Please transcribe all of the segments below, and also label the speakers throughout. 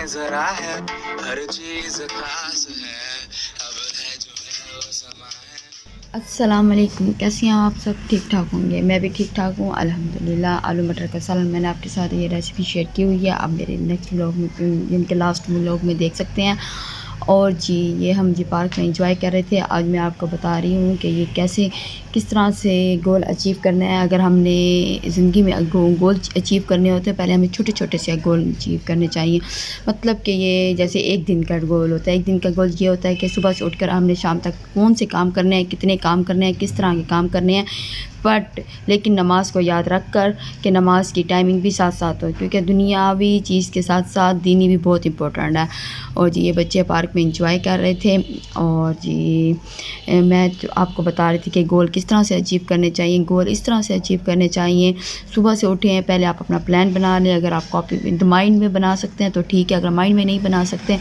Speaker 1: जरा है हर चीज खास है अब है जो है वो समा है।
Speaker 2: अस्सलाम वालेकुम, कैसे हैं आप सब? ठीक ठाक होंगे। मैं भी ठीक ठाक हूँ अल्हम्दुलिल्लाह। आलू मटर का सालन मैंने आपके साथ ये रेसिपी शेयर की हुई है, आप मेरे नेक्स्ट व्लॉग में, जिनके लास्ट व्लॉग में देख सकते हैं। और जी ये हम जी पार्क में इंजॉय कर रहे थे। आज मैं आपको बता रही हूँ कि ये कैसे किस तरह से गोल अचीव करना है। अगर हमने ज़िंदगी में गोल अचीव करने होते हैं, पहले हमें छोटे छोटे से गोल अचीव करने चाहिए। मतलब कि ये जैसे एक दिन का गोल होता है। एक दिन का गोल ये होता है कि सुबह से उठकर हमने शाम तक कौन से काम करने हैं, कितने काम करने हैं, किस तरह के काम करने हैं। बट लेकिन नमाज़ को याद रख कर कि नमाज़ की टाइमिंग भी साथ साथ हो, क्योंकि दुनियावी चीज़ के साथ साथ दीनी भी बहुत इंपॉर्टेंट है। और जी ये बच्चे पार्क में इंजॉय कर रहे थे। और जी मैं तो आपको बता रही थी कि गोल किस तरह से अचीव करने चाहिए। गोल इस तरह से अचीव करने चाहिए, सुबह से उठे हैं, पहले आप अपना प्लान बना लें। अगर आप कॉपी माइंड में बना सकते हैं तो ठीक है, अगर माइंड में नहीं बना सकते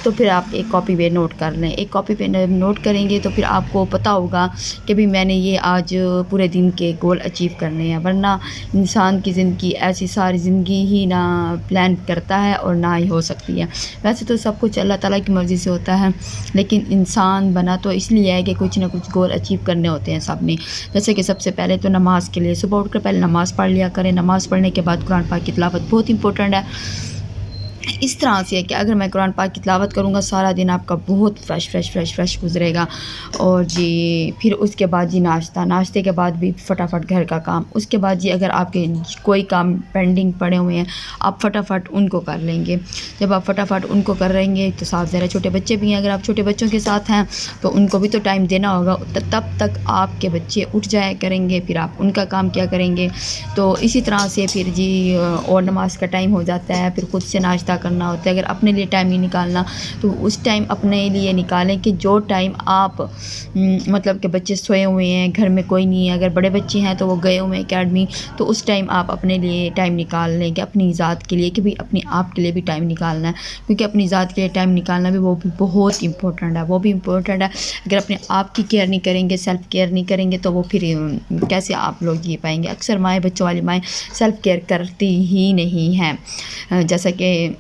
Speaker 2: तो फिर आप एक कॉपी पे नोट कर लें। एक कॉपी पे नोट करेंगे तो फिर आपको पता होगा कि भी मैंने ये आज पूरे दिन के गोल अचीव करने हैं। वरना इंसान की ज़िंदगी ऐसी सारी ज़िंदगी ही ना प्लान करता है और ना ही हो सकती है। वैसे तो सब कुछ अल्लाह ताला की मर्ज़ी से होता है, लेकिन इंसान बना तो इसलिए है कि कुछ ना कुछ गोल अचीव करने होते हैं सब ने। जैसे कि सबसे पहले तो नमाज़ के लिए सुबह उठकर पहले नमाज़ पढ़ लिया करें। नमाज़ पढ़ने के बाद कुरान पाक की तिलावत बहुत इंपॉर्टेंट है। इस तरह से है कि अगर मैं कुरान पाक की तिलावत करूँगा, सारा दिन आपका बहुत फ्रेश गुज़रेगा। और जी फिर उसके बाद जी नाश्ते के बाद भी फटाफट घर का काम। उसके बाद जी अगर आपके कोई काम पेंडिंग पड़े हुए हैं, आप फटाफट उनको कर लेंगे। जब आप फटाफट उनको कर लेंगे तो साफ ज़रा छोटे बच्चे भी हैं, अगर आप छोटे बच्चों के साथ हैं तो उनको भी तो टाइम देना होगा। तब तक आपके बच्चे उठ जाया करेंगे, फिर आप उनका काम क्या करेंगे। तो इसी तरह से फिर जी और नमाज का टाइम हो जाता है, फिर खुद से नाश्ता करना होता है। अगर अपने लिए टाइम नहीं निकालना तो उस टाइम अपने लिए निकालें कि जो टाइम आप मतलब कि बच्चे सोए हुए हैं, घर में कोई नहीं है, अगर बड़े बच्चे हैं तो वो गए हुए हैं एकेडमी, तो उस टाइम आप अपने लिए टाइम निकाल लें कि अपनी ज़ात के लिए, कि भाई अपने आप के लिए भी टाइम निकालना है। क्योंकि अपनी ज़ात के लिए टाइम निकालना भी वो भी बहुत इंपॉर्टेंट है, वो भी इम्पोर्टेंट है। अगर अपने आप की केयर नहीं करेंगे, सेल्फ़ केयर नहीं करेंगे तो वो फिर कैसे आप लोग जी पाएंगे। अक्सर माएँ, बच्चों वाली माएँ सेल्फ़ केयर करती ही नहीं हैं। जैसा कि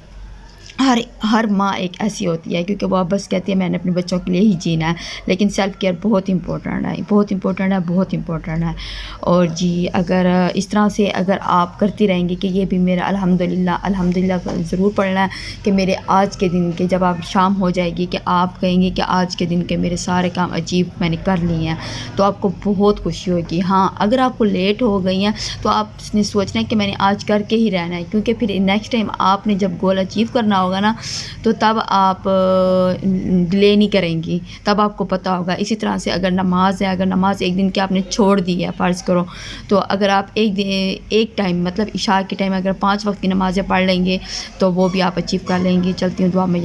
Speaker 2: हर माँ एक ऐसी होती है, क्योंकि वो बस कहती है मैंने अपने बच्चों के लिए ही जीना है। लेकिन सेल्फ़ केयर बहुत इंपॉर्टेंट है, बहुत इंपॉर्टेंट है, बहुत इंपॉर्टेंट है। और जी अगर इस तरह से अगर आप करती रहेंगी कि ये भी मेरा अल्हम्दुलिल्लाह ज़रूर पढ़ना है कि मेरे आज के दिन के, जब आप शाम हो जाएगी कि आप कहेंगे कि आज के दिन के मेरे सारे काम अचीव मैंने कर लिए हैं, तो आपको बहुत खुशी होगी। हाँ, अगर आपको लेट हो गई हैं तो आपने सोचना है कि मैंने आज करके ही रहना है, क्योंकि फिर नेक्स्ट टाइम आपने जब गोल अचीव करना होगा ना, तो तब आप डिले नहीं करेंगी, तब आपको पता होगा। इसी तरह से अगर नमाज है, अगर नमाज एक दिन की आपने छोड़ दी है फ़र्ज़ करो, तो अगर आप एक टाइम मतलब इशा के टाइम अगर 5 वक्त की नमाज़ें पढ़ लेंगे तो वो भी आप अचीव कर लेंगे। चलती हूँ, दुआ में